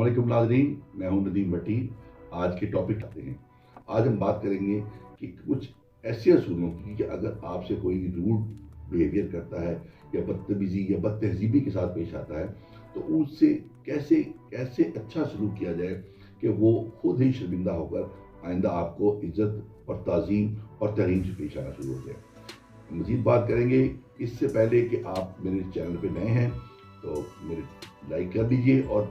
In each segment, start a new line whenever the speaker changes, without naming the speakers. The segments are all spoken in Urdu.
علیکم ناظرین، میں ہوں ندیم بھٹی۔ آج کے ٹاپک آتے ہیں۔ آج ہم بات کریں گے کہ کچھ ایسے اصولوں کی کہ اگر آپ سے کوئی روڈ بیہیویئر کرتا ہے یا بدتمیزی یا بد تہذیبی کے ساتھ پیش آتا ہے تو اس سے کیسے کیسے اچھا سلوک کیا جائے کہ وہ خود ہی شرمندہ ہو کر آئندہ آپ کو عزت اور تعظیم اور تحریم سے پیش آنا شروع ہو جائے۔ مزید بات کریں گے۔ اس سے پہلے کہ آپ میرے چینل پہ نئے ہیں تو میرے لائک کر دیجئے اور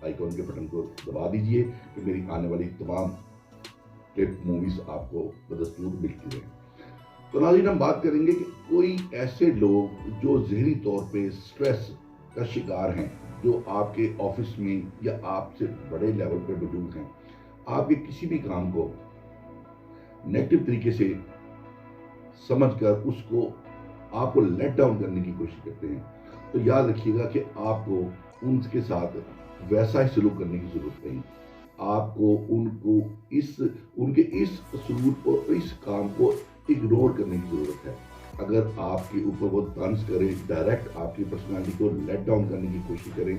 آئیکن کے بٹن کو دبا دیجئے کہ میری آنے والی تمام کلپ موویز آپ کو بدستور ملتی رہیں۔ تو ناظرین، ہم بات کریں گے کہ کوئی ایسے لوگ جو ذہنی طور پہ سٹریس کا شکار ہیں، جو آپ کے آفس میں یا آپ سے بڑے لیول پہ موجود ہیں، آپ کے کسی بھی کام کو نیگیٹو طریقے سے سمجھ کر اس کو آپ کو لیٹ ڈاؤن کرنے کی کوشش کرتے ہیں، تو یاد رکھیے گا کہ آپ کو ان کے ساتھ ویسا ہی سلوک کرنے کی ضرورت نہیں۔ آپ کو ان کے اس سلوک اور اس کام کو اگنور کرنے کی ضرورت ہے۔ اگر آپ کے اوپر وہ طنز کریں، ڈائریکٹ آپ کی پرسنالٹی کو لیٹ ڈاؤن کرنے کی کوشش کریں،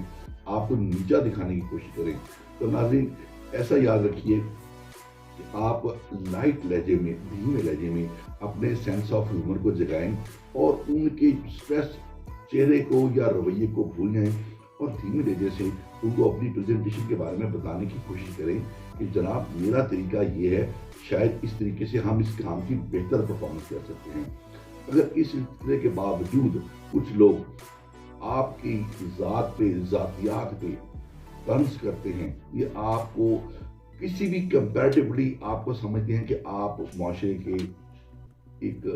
آپ کو نیچا دکھانے کی کوشش کریں، تو ناظرین ایسا یاد رکھیے کہ آپ لائٹ لہجے میں، دھیمے لہجے میں اپنے سینس آف ہیومر کو جگائیں اور ان کے سٹریس چہرے کو یا رویے کو بھول جائیں اور دھیمے لہجے سے ان کو اپنی پریزنٹیشن کے بارے میں بتانے کی کوشش کریں کہ جناب میرا طریقہ یہ ہے، شاید اس طریقے سے ہم اس کام کی بہتر پرفارمنس کر سکتے ہیں۔ اگر اس طرح کے باوجود کچھ لوگ آپ کی ذات پہ، ذاتیات پہ طنز کرتے ہیں، یہ آپ کو کسی بھی کمپیریٹیولی آپ کو سمجھتے ہیں کہ آپ معاشرے کے ایک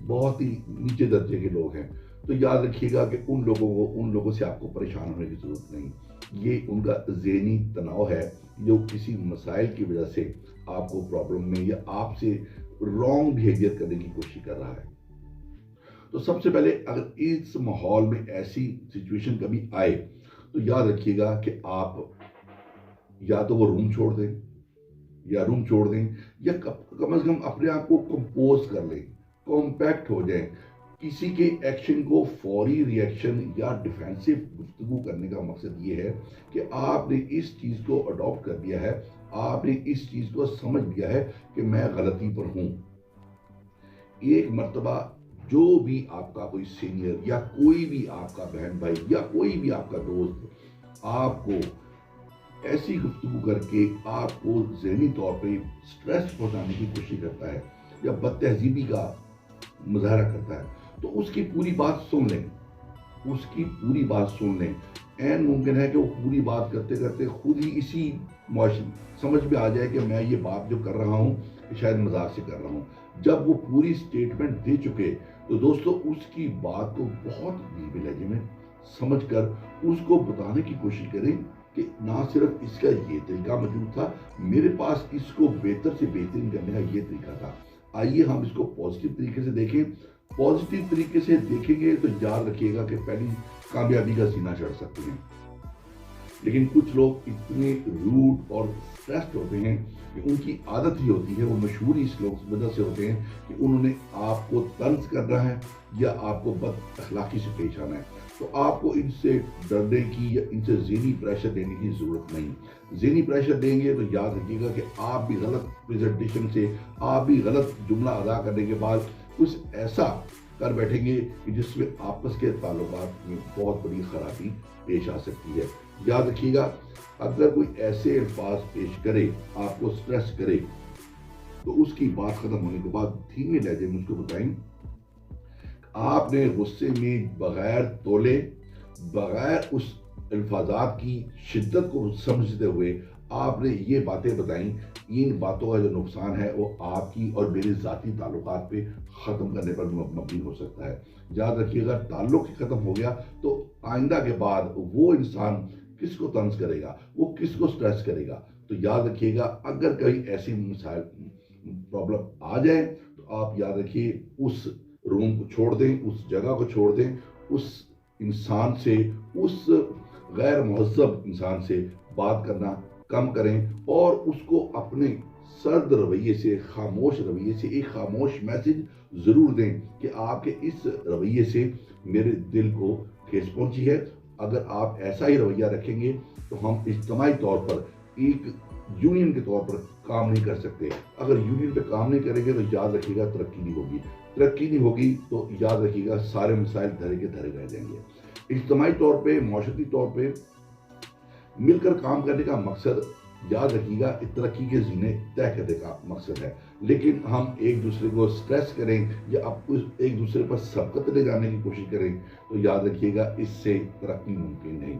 بہت ہی نیچے درجے کے لوگ ہیں، تو یاد رکھیے گا کہ ان لوگوں سے آپ کو پریشان ہونے کی ضرورت نہیں۔ یہ ان کا ذہنی تناؤ ہے جو کسی مسائل کی وجہ سے آپ کو پرابلم میں یا آپ سے رانگ بیہیویئر کرنے کی کوشش کر رہا ہے۔ تو سب سے پہلے اگر اس ماحول میں ایسی سچویشن کبھی آئے تو یاد رکھیے گا کہ آپ یا تو وہ روم چھوڑ دیں یا کم از کم اپنے آپ کو کمپوز کر لیں، کمپیکٹ ہو جائیں۔ کسی کے ایکشن کو فوری ری ایکشن یا ڈیفینسو گفتگو کرنے کا مقصد یہ ہے کہ آپ نے اس چیز کو اڈاپٹ کر دیا ہے، آپ نے اس چیز کو سمجھ لیا ہے کہ میں غلطی پر ہوں۔ ایک مرتبہ جو بھی آپ کا کوئی سینئر یا کوئی بھی آپ کا بہن بھائی یا کوئی بھی آپ کا دوست آپ کو ایسی گفتگو کر کے آپ کو ذہنی طور پہ سٹریس پہنچانے کی کوشش کرتا ہے یا بد تہذیبی کا مظاہرہ کرتا ہے تو اس کی پوری بات سن لیں۔ این ممکن ہے کہ وہ پوری بات کرتے کرتے خود ہی اسی سمجھ میں آ جائے کہ میں یہ بات جو کر رہا ہوں شاید مذاق سے کر رہا ہوں۔ جب وہ پوری سٹیٹمنٹ دے چکے تو دوستو اس کی بات کو بہت دھیمے لہجے میں سمجھ کر اس کو بتانے کی کوشش کریں کہ نہ صرف اس کا یہ طریقہ موجود تھا، میرے پاس اس کو بہتر سے بہترین کرنے کا یہ طریقہ تھا۔ آئیے ہم اس کو پازیٹیو طریقے سے دیکھیں۔ پازیٹیو طریقے سے دیکھیں گے تو یاد رکھیے گا کہ پہلی کامیابی کا سینہ چڑھ سکتے ہیں۔ لیکن کچھ لوگ اتنے روڈ اور سٹریسڈ ہوتے ہیں کہ ان کی عادت ہی ہوتی ہے، وہ مشہور ہی اس وجہ سے ہوتے ہیں کہ انہوں نے آپ کو طنز کرنا ہے یا آپ کو بد اخلاقی سے پیش آنا ہے، تو آپ کو ان سے ڈرنے کی یا ان سے ذہنی پریشر دینے کی ضرورت نہیں۔ ذہنی پریشر دیں گے تو یاد رکھیے گا کہ آپ بھی غلط پریزنٹیشن سے، آپ بھی غلط جملہ ادا کرنے کے بعد کچھ ایسا کر بیٹھیں گے کہ جس میں آپس کے تعلقات میں بہت بڑی خرابی پیش آ سکتی ہے۔ یاد رکھیے گا اگر کوئی ایسے الفاظ پیش کرے، آپ کو سٹریس کرے، تو اس کی بات ختم ہونے کے بعد دھیمے لہجے میں اس کو بتائیں آپ نے غصے میں بغیر تولے، بغیر اس الفاظات کی شدت کو سمجھتے ہوئے آپ نے یہ باتیں بتائیں، ان باتوں کا جو نقصان ہے وہ آپ کی اور میرے ذاتی تعلقات پہ ختم کرنے پر مبنی ہو سکتا ہے۔ یاد رکھیے گا ختم ہو گیا تو آئندہ کے بعد وہ انسان کس کو طنز کرے گا، وہ کس کو سٹریس کرے گا۔ تو یاد رکھیے گا اگر کہیں ایسی مسائل پرابلم آ جائیں تو آپ یاد رکھیے اس روم کو چھوڑ دیں، اس جگہ کو چھوڑ دیں، اس انسان سے، اس غیر مہذب انسان سے بات کرنا کم کریں اور اس کو اپنے سرد رویے سے، خاموش رویے سے ایک خاموش میسج ضرور دیں کہ آپ کے اس رویے سے میرے دل کو ٹھیس پہنچی ہے، اگر آپ ایسا ہی رویہ رکھیں گے تو ہم اجتماعی طور پر ایک یونین کے طور پر کام نہیں کر سکتے. اگر یونین پہ کام نہیں کریں گے تو یاد رکھیے گا ترقی نہیں ہوگی. ترقی نہیں ہوگی تو یاد رکھیے گا سارے مسائل دھرے کے دھرے رہ جائیں گے. اجتماعی طور پہ، معاشرتی طور پہ مل کر کام کرنے کا مقصد یاد رکھیے گا ترقی کے زینے طے کرنے کا مقصد ہے. لیکن ہم ایک دوسرے کو سٹریس کریں یا ایک دوسرے پر سبقت لے جانے کی کوشش کریں تو یاد رکھیے گا اس سے ترقی ممکن نہیں.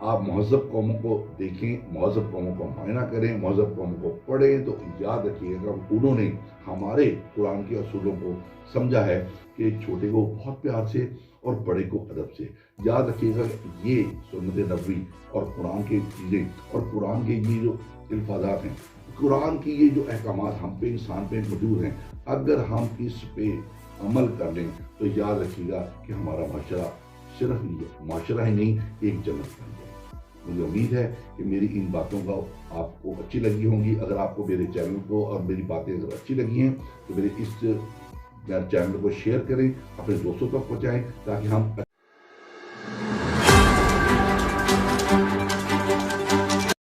آپ مہذب قوموں کو دیکھیں، مہذب قوموں کو معائنہ کریں، مہذب قوموں کو پڑھیں تو یاد رکھیے گا انہوں نے ہمارے قرآن کے اصولوں کو سمجھا ہے کہ چھوٹے کو بہت پیار سے اور بڑے کو ادب سے. یاد رکھیے گا یہ سنت نبوی اور قرآن کی چیزیں اور قرآن کے یہ جو الفاظات ہیں، قرآن کی یہ جو احکامات ہم پہ انسان پہ موجود ہیں، اگر ہم اس پہ عمل کر لیں تو یاد رکھیے گا کہ ہمارا معاشرہ صرف معاشرہ ہی نہیں، ایک جنت بن جائے. مجھے امید ہے کہ میری ان باتوں کا آپ کو اچھی لگی ہوں گی. اگر آپ کو میرے چینل کو اور میری باتیں اگر اچھی لگی ہیں تو میرے اس چینل کو شیئر کریں، اپنے دوستوں تک پہنچائیں تاکہ ہم